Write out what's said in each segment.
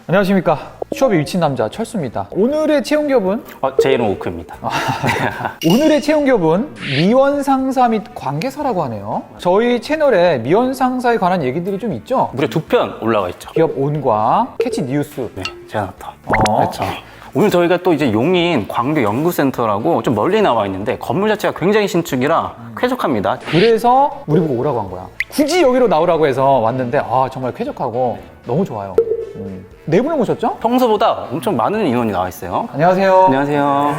안녕하십니까. 취업에 미친 남자 철수입니다. 오늘의 채용기업은? 제 이름 오크입니다. 오늘의 채용기업은 미원 상사 및 관계사라고 하네요. 저희 채널에 미원 상사에 관한 얘기들이 좀 있죠? 무려 2편 올라가 있죠. 기업 온과 캐치 뉴스. 네, 제가 나타. 그렇죠. 오늘 저희가 또 이제 용인 광교 연구센터라고 좀 멀리 나와 있는데 건물 자체가 굉장히 신축이라 쾌적합니다. 그래서 우리 보고 오라고 한 거야. 굳이 여기로 나오라고 해서 왔는데 정말 쾌적하고 너무 좋아요. 네 분을 모셨죠? 평소보다 엄청 많은 인원이 나와 있어요. 안녕하세요. 안녕하세요.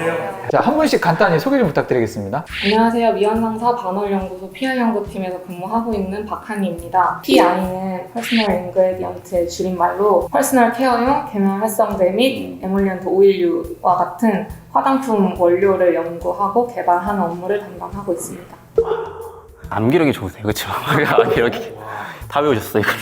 자, 한 분씩 간단히 소개 좀 부탁드리겠습니다. 안녕하세요. 미원상사 반월연구소 PR연구팀에서 근무하고 있는 박한희입니다. PI는 퍼스널 인그레디언트의 줄임말로 퍼스널 케어용 계면 활성제 및 에몰리언트 오일류와 같은 화장품 원료를 연구하고 개발하는 업무를 담당하고 있습니다. 암기력이 좋으세요, 그렇죠? 암기력이 다 외우셨어요, 이걸.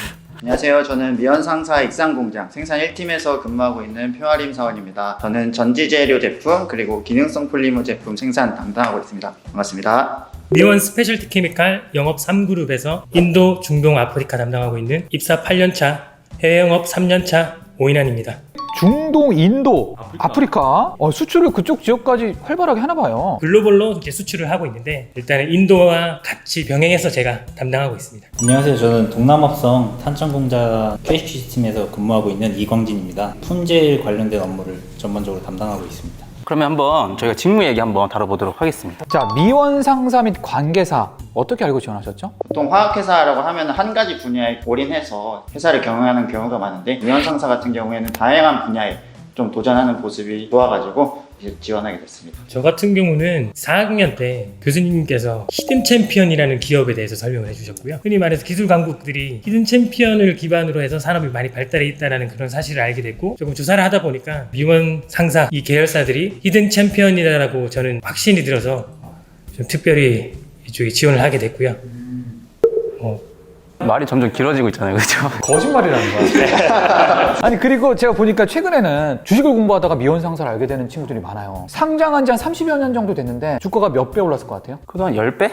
안녕하세요. 저는 미원상사 익산공장 생산 1팀에서 근무하고 있는 표아림 사원입니다. 저는 전지재료 제품 그리고 기능성 폴리머 제품 생산 담당하고 있습니다. 반갑습니다. 미원 스페셜티 케미칼 영업 3그룹에서 인도, 중동, 아프리카 담당하고 있는 입사 8년차, 해외 영업 3년차 오인환입니다. 중동, 인도, 아프리카 수출을 그쪽 지역까지 활발하게 하나 봐요. 글로벌로 이제 수출을 하고 있는데 일단은 인도와 같이 병행해서 제가 담당하고 있습니다. 안녕하세요. 저는 동남합성 탄천공장 QH팀에서 근무하고 있는 이광진입니다. 품질 관련된 업무를 전반적으로 담당하고 있습니다. 그러면 한번 저희가 직무 얘기 한번 다뤄보도록 하겠습니다. 자, 미원 상사 및 관계사 어떻게 알고 지원하셨죠? 보통 화학회사라고 하면 한 가지 분야에 올인해서 회사를 경영하는 경우가 많은데 미원상사 같은 경우에는 다양한 분야에 좀 도전하는 모습이 좋아가지고 지원하게 됐습니다. 저 같은 경우는 4학년 때 교수님께서 히든 챔피언이라는 기업에 대해서 설명을 해주셨고요. 흔히 말해서 기술 강국들이 히든 챔피언을 기반으로 해서 산업이 많이 발달해 있다는 그런 사실을 알게 됐고 조금 조사를 하다 보니까 미원 상사 이 계열사들이 히든 챔피언이라고 저는 확신이 들어서 좀 특별히 이쪽에 지원을 하게 됐고요. 말이 점점 길어지고 있잖아요, 그렇죠? 거짓말이라는 거야. 아니, 그리고 제가 보니까 최근에는 주식을 공부하다가 미원 상사를 알게 되는 친구들이 많아요. 상장한 지 한 30여 년 정도 됐는데 주가가 몇 배 올랐을 것 같아요? 그래도 한 10배?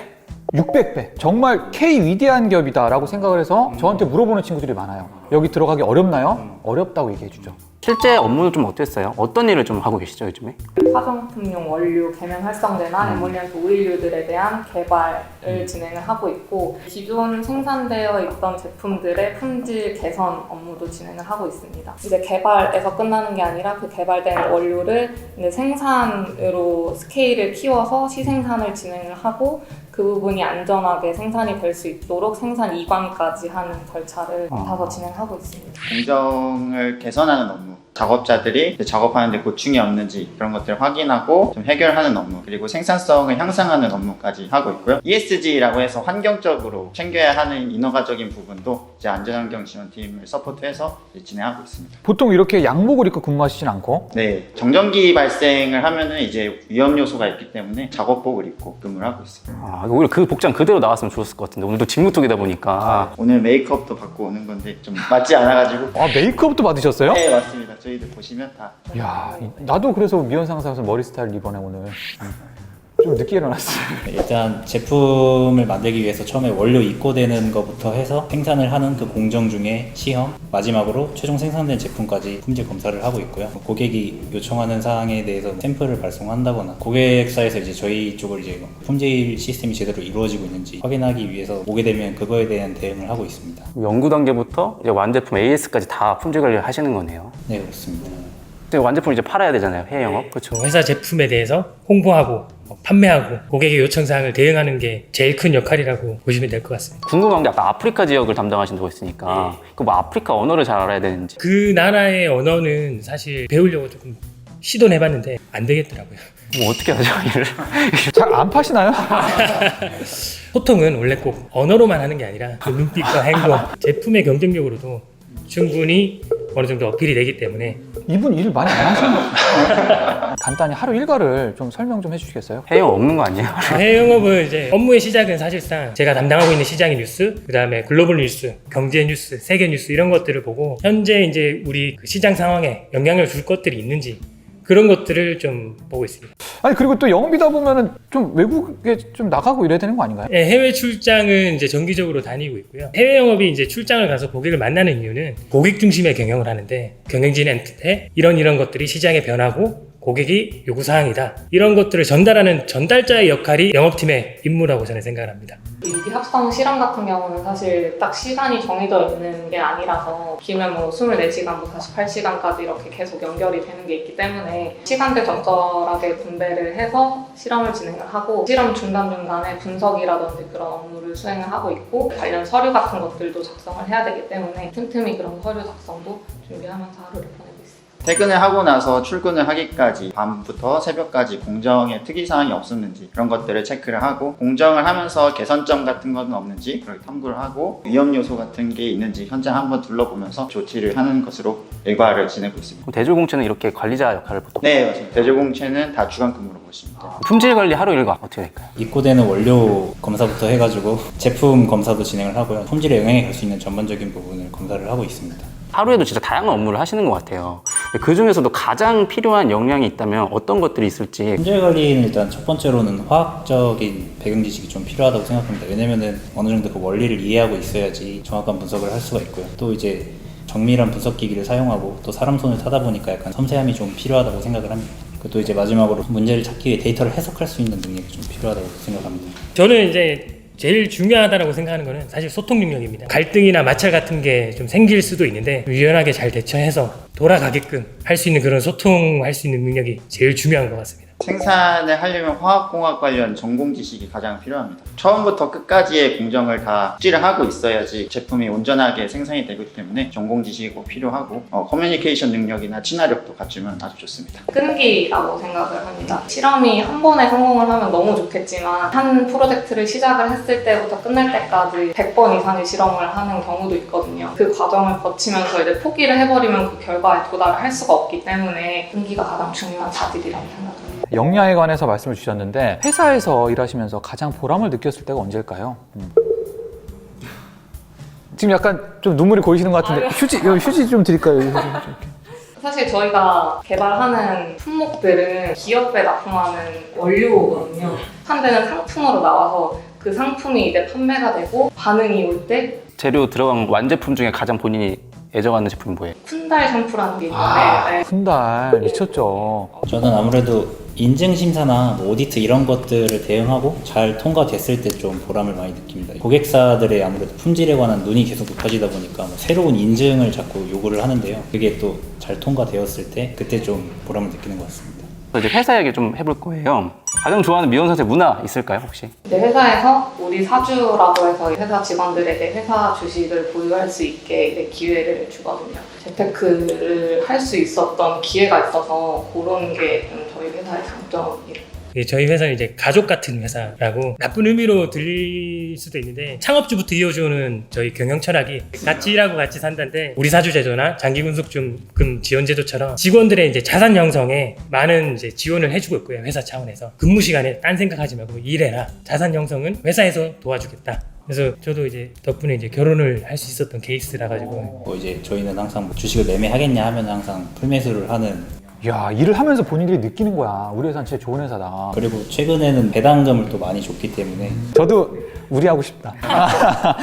600배. 정말 K 위대한 기업이다라고 생각을 해서 저한테 물어보는 친구들이 많아요. 여기 들어가기 어렵나요? 어렵다고 얘기해 주죠. 실제 업무는 좀 어땠어요? 어떤 일을 좀 하고 계시죠, 요즘에? 화장품용 원료, 계면 활성제나 에몰리언트 오일류들에 대한 개발을 진행을 하고 있고 기존 생산되어 있던 제품들의 품질 개선 업무도 진행을 하고 있습니다. 이제 개발에서 끝나는 게 아니라 그 개발된 원료를 이제 생산으로 스케일을 키워서 시생산을 진행을 하고 그 부분이 안전하게 생산이 될 수 있도록 생산 이관까지 하는 절차를 다서 진행하고 있습니다. 공정을 개선하는 업무, 작업자들이 작업하는데 고충이 없는지 그런 것들을 확인하고 좀 해결하는 업무, 그리고 생산성을 향상하는 업무까지 하고 있고요. ESG라고 해서 환경적으로 챙겨야 하는 인허가적인 부분도 이제 안전환경 지원팀을 서포트해서 이제 진행하고 있습니다. 보통 이렇게 양복을 입고 근무하시진 않고? 네, 정전기 발생을 하면은 이제 위험 요소가 있기 때문에 작업복을 입고 근무를 하고 있습니다. 오히려 그 복장 그대로 나왔으면 좋았을 것 같은데 오늘도 직무톡이다 보니까 오늘 메이크업도 받고 오는 건데 좀 맞지 않아가지고. 메이크업도 받으셨어요? 네, 맞습니다. 저희들 보시면 다. 이야, 나도 그래서 미원 상사에서 머리 스타일 이번에 오늘 좀 늦게 일어났어요. 일단 제품을 만들기 위해서 처음에 원료 입고되는 것부터 해서 생산을 하는 그 공정 중에 시험, 마지막으로 최종 생산된 제품까지 품질 검사를 하고 있고요. 고객이 요청하는 사항에 대해서 샘플을 발송한다거나 고객사에서 이제 저희 쪽을 이제 품질 시스템이 제대로 이루어지고 있는지 확인하기 위해서 오게 되면 그거에 대한 대응을 하고 있습니다. 연구 단계부터 이제 완제품 AS까지 다 품질 관리를 하시는 거네요. 네, 그렇습니다. 근데 완제품 이제 팔아야 되잖아요, 해외 영업. 그렇죠. 회사 제품에 대해서 홍보하고 판매하고 고객의 요청사항을 대응하는 게 제일 큰 역할이라고 보시면 될 것 같습니다. 궁금한 게 아까 아프리카 지역을 담당하신다고 했으니까 그 뭐 아프리카 언어를 잘 알아야 되는지. 그 나라의 언어는 사실 배우려고 조금 시도는 해봤는데 안 되겠더라고요. 뭐 어떻게 하죠, 일을? 잘 안 파시나요? 소통은 원래 꼭 언어로만 하는 게 아니라 그 눈빛과 행동, 제품의 경쟁력으로도 충분히 어느 정도 어필이 되기 때문에 이분 일을 많이 안 하시는 것 같아요. 간단히 하루 일과를 좀 설명 좀 해주시겠어요? 해외 영업 없는 거 아니에요? 해외 영업은 이제 업무의 시작은 사실상 제가 담당하고 있는 시장의 뉴스, 그 다음에 글로벌 뉴스, 경제 뉴스, 세계 뉴스 이런 것들을 보고 현재 이제 우리 그 시장 상황에 영향을 줄 것들이 있는지 그런 것들을 좀 보고 있습니다. 아니 그리고 또 영업이다 보면은 좀 외국에 좀 나가고 이래야 되는 거 아닌가요? 네, 해외 출장은 이제 정기적으로 다니고 있고요. 해외 영업이 이제 출장을 가서 고객을 만나는 이유는 고객 중심의 경영을 하는데 경영진한테 이런 것들이 시장에 변하고 고객이 요구사항이다. 이런 것들을 전달하는 전달자의 역할이 영업팀의 임무라고 저는 생각을 합니다. 유기 합성 실험 같은 경우는 사실 딱 시간이 정해져 있는 게 아니라서 길면 뭐 24시간부터 48시간까지 이렇게 계속 연결이 되는 게 있기 때문에 시간대 적절하게 분배를 해서 실험을 진행을 하고 실험 중간중간에 분석이라든지 그런 업무를 수행을 하고 있고 관련 서류 같은 것들도 작성을 해야 되기 때문에 틈틈이 그런 서류 작성도 준비하면서 하루를 보내고 있습니다. 퇴근을 하고 나서 출근을 하기까지 밤부터 새벽까지 공정에 특이사항이 없었는지 그런 것들을 체크를 하고 공정을 하면서 개선점 같은 건 없는지 그렇게 탐구를 하고 위험 요소 같은 게 있는지 현장 한번 둘러보면서 조치를 하는 것으로 일과를 지내고 있습니다. 대주공채는 이렇게 관리자 역할을 보통 네, 맞습니다. 대조공채는 다 주간근무로 보시면 돼요. 품질 관리 하루 일과 어떻게 될까요? 입고되는 원료 검사부터 해가지고 제품 검사도 진행을 하고요. 품질에 영향이 갈 수 있는 전반적인 부분을 검사를 하고 있습니다. 하루에도 진짜 다양한 업무를 하시는 것 같아요. 그 중에서도 가장 필요한 역량이 있다면 어떤 것들이 있을지. 품질 관리는 일단 첫 번째로는 화학적인 배경 지식이 좀 필요하다고 생각합니다. 왜냐면은 어느 정도 그 원리를 이해하고 있어야지 정확한 분석을 할 수가 있고요. 또 이제 정밀한 분석 기기를 사용하고 또 사람 손을 타다 보니까 약간 섬세함이 좀 필요하다고 생각을 합니다. 또 이제 마지막으로 문제를 찾기 위해 데이터를 해석할 수 있는 능력이 좀 필요하다고 생각합니다. 저는 이제 제일 중요하다고 생각하는 거는 사실 소통 능력입니다. 갈등이나 마찰 같은 게 좀 생길 수도 있는데 유연하게 잘 대처해서 돌아가게끔 할 수 있는 그런 소통할 수 있는 능력이 제일 중요한 것 같습니다. 생산을 하려면 화학공학 관련 전공 지식이 가장 필요합니다. 처음부터 끝까지의 공정을 다 숙지를 하고 있어야지 제품이 온전하게 생산이 되기 때문에 전공 지식이 꼭 필요하고 커뮤니케이션 능력이나 친화력도 갖추면 아주 좋습니다. 끈기라고 생각을 합니다. 실험이 한 번에 성공을 하면 너무 좋겠지만 한 프로젝트를 시작을 했을 때부터 끝날 때까지 100번 이상의 실험을 하는 경우도 있거든요. 그 과정을 거치면서 이제 포기를 해버리면 그 결과에 도달을 할 수가 없기 때문에 끈기가 가장 중요한 자질이라고 생각합니다. 역량에 관해서 말씀을 주셨는데 회사에서 일하시면서 가장 보람을 느꼈을 때가 언제일까요? 지금 약간 좀 눈물이 고이시는 것 같은데 휴지 좀 드릴까요? 이렇게. 사실 저희가 개발하는 품목들은 기업에 납품하는 원료거든요. 한 대는 상품으로 나와서 그 상품이 이제 판매가 되고 반응이 올 때 재료 들어간 완제품 중에 가장 본인이 애정하는 제품이 뭐예요? 쿤달 샴푸라는 게 있는데 네. 푼달 미쳤죠. 저는 아무래도 인증 심사나 뭐 오디트 이런 것들을 대응하고 잘 통과됐을 때 좀 보람을 많이 느낍니다. 고객사들의 아무래도 품질에 관한 눈이 계속 높아지다 보니까 뭐 새로운 인증을 자꾸 요구를 하는데요. 그게 또 잘 통과되었을 때 그때 좀 보람을 느끼는 것 같습니다. 이제 회사 얘기 좀 해볼 거예요. 가장 좋아하는 미원상세 문화 있을까요, 혹시? 이제 회사에서 우리 사주라고 해서 회사 직원들에게 회사 주식을 보유할 수 있게 이제 기회를 주거든요. 재테크를 할 수 있었던 기회가 있어서 그런 게 좀 저희 회사의 장점이에요. 저희 회사는 이제 가족 같은 회사라고 나쁜 의미로 들릴 수도 있는데 창업주부터 이어주는 저희 경영 철학이 같이 일하고 같이 산다인데 우리 사주 제도나 장기 군속금 지원 제도처럼 직원들의 이제 자산 형성에 많은 이제 지원을 해주고 있고요. 회사 차원에서 근무 시간에 딴 생각하지 말고 일해라. 자산 형성은 회사에서 도와주겠다. 그래서 저도 이제 덕분에 이제 결혼을 할 수 있었던 케이스라 가지고 뭐 이제 저희는 항상 뭐 주식을 매매하겠냐 하면 항상 풀매수를 하는. 야, 일을 하면서 본인들이 느끼는 거야. 우리 회사는 진짜 좋은 회사다. 그리고 최근에는 배당금을 또 많이 줬기 때문에 저도 우리하고 싶다.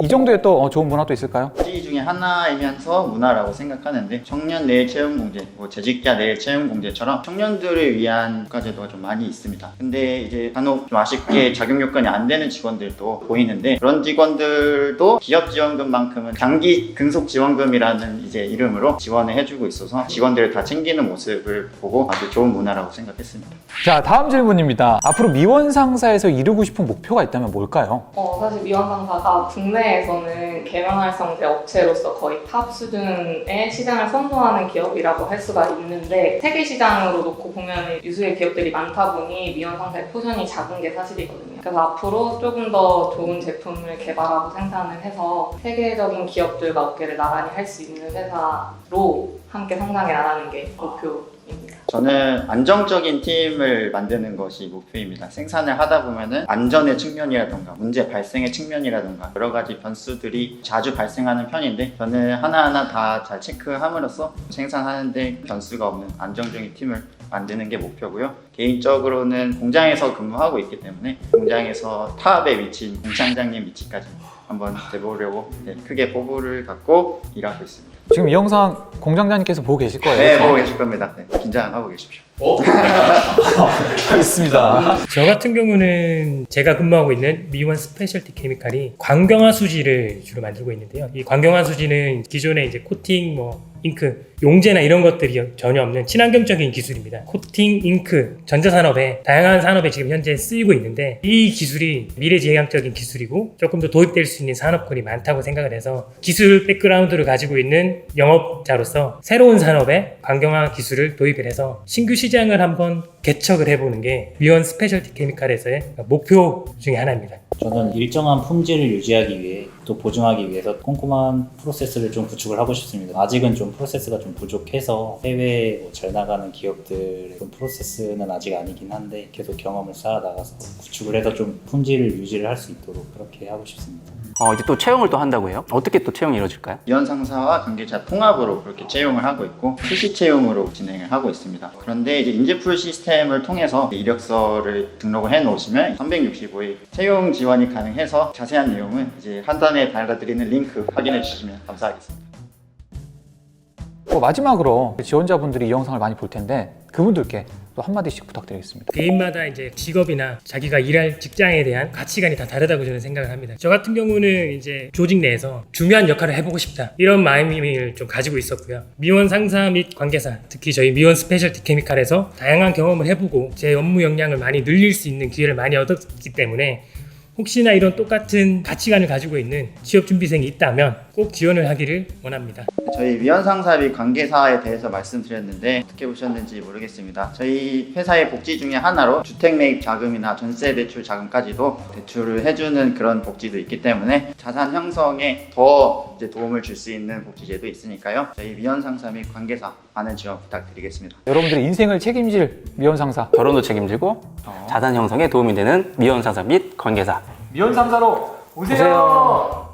이 정도의 또 좋은 문화 또 있을까요? 지 중에 하나이면서 문화라고 생각하는데 청년 내일 채용공제, 뭐 재직자 내일 채용공제처럼 청년들을 위한 국가제도가 좀 많이 있습니다. 근데 이제 간혹 좀 아쉽게 자격 요건이 안 되는 직원들도 보이는데 그런 직원들도 기업 지원금만큼은 장기 근속 지원금이라는 이제 이름으로 지원을 해주고 있어서 직원들을 다 챙기는 모습을 보고 아주 좋은 문화라고 생각했습니다. 자, 다음 질문입니다. 앞으로 미원 상사에서 이루고 싶은 목표가 있다면 뭘까요? 사실 미원 상사가 국내에서는 계면활성제 업체로서 거의 탑 수준의 시장을 선도하는 기업이라고 할 수가 있는데 세계 시장으로 놓고 보면 유수의 기업들이 많다 보니 미원 상사의 포션이 작은 게 사실이거든요. 그래서 앞으로 조금 더 좋은 제품을 개발하고 생산을 해서 세계적인 기업들과 어깨를 나란히 할 수 있는 회사로 함께 성장해 나가는 게 목표입니다. 저는 안정적인 팀을 만드는 것이 목표입니다. 생산을 하다 보면은 안전의 측면이라던가 문제 발생의 측면이라던가 여러 가지 변수들이 자주 발생하는 편인데 저는 하나하나 다 잘 체크함으로써 생산하는데 변수가 없는 안정적인 팀을 만드는 게 목표고요. 개인적으로는 공장에서 근무하고 있기 때문에 공장에서 탑에 위치인 공장장님 위치까지 한번 돼보려고 크게 포부를 갖고 일하고 있습니다. 지금 이 영상 공장장님께서 보고 계실 거예요. 네, 보고 계실 겁니다. 네, 긴장하고 계십시오. 있습니다. 저 같은 경우는 제가 근무하고 있는 미원 스페셜티 케미칼이 광경화 수지를 주로 만들고 있는데요. 이 광경화 수지는 기존에 이제 코팅, 잉크, 용제나 이런 것들이 전혀 없는 친환경적인 기술입니다. 코팅, 잉크, 전자산업에 다양한 산업에 지금 현재 쓰이고 있는데 이 기술이 미래지향적인 기술이고 조금 더 도입될 수 있는 산업군이 많다고 생각을 해서 기술 백그라운드를 가지고 있는 영업자로서 새로운 산업에 광경화 기술을 도입을 해서 신규 시장을 한번 개척을 해보는 게 미원 스페셜티 케미칼에서의 목표 중에 하나입니다. 저는 일정한 품질을 유지하기 위해 또 보증하기 위해서 꼼꼼한 프로세스를 좀 구축을 하고 싶습니다. 아직은 좀 프로세스가 좀 부족해서 해외에 잘 나가는 기업들의 좀 프로세스는 아직 아니긴 한데 계속 경험을 쌓아 나가서 구축을 해서 좀 품질을 유지를 할 수 있도록 그렇게 하고 싶습니다. 이제 또 채용을 또 한다고 해요? 어떻게 또 채용이 이루어질까요? 위원 상사와 관계자 통합으로 그렇게 채용을 하고 있고 수시 채용으로 진행을 하고 있습니다. 그런데 이제 인재풀 시스템을 통해서 이력서를 등록을 해 놓으시면 365일 채용 지원이 가능해서 자세한 내용은 이제 하단에 달아드리는 링크 확인해 주시면 감사하겠습니다. 마지막으로 지원자분들이 이 영상을 많이 볼 텐데 그분들께 또 한마디씩 부탁드리겠습니다. 개인마다 이제 직업이나 자기가 일할 직장에 대한 가치관이 다 다르다고 저는 생각을 합니다. 저 같은 경우는 이제 조직 내에서 중요한 역할을 해보고 싶다 이런 마음을 좀 가지고 있었고요. 미원 상사 및 관계사, 특히 저희 미원 스페셜티 케미칼에서 다양한 경험을 해보고 제 업무 역량을 많이 늘릴 수 있는 기회를 많이 얻었기 때문에 혹시나 이런 똑같은 가치관을 가지고 있는 취업준비생이 있다면 꼭 지원을 하기를 원합니다. 저희 위원 상사 및 관계사에 대해서 말씀드렸는데 어떻게 보셨는지 모르겠습니다. 저희 회사의 복지 중에 하나로 주택 매입 자금이나 전세 대출 자금까지도 대출을 해주는 그런 복지도 있기 때문에 자산 형성에 더 이제 도움을 줄 수 있는 복지제도 있으니까요. 저희 위원 상사 및 관계사 많은 지원 부탁드리겠습니다. 여러분들의 인생을 책임질 미원 상사. 결혼도 책임지고 자산 형성에 도움이 되는 미원 상사 및 관계사. 미원 상사로 오세요.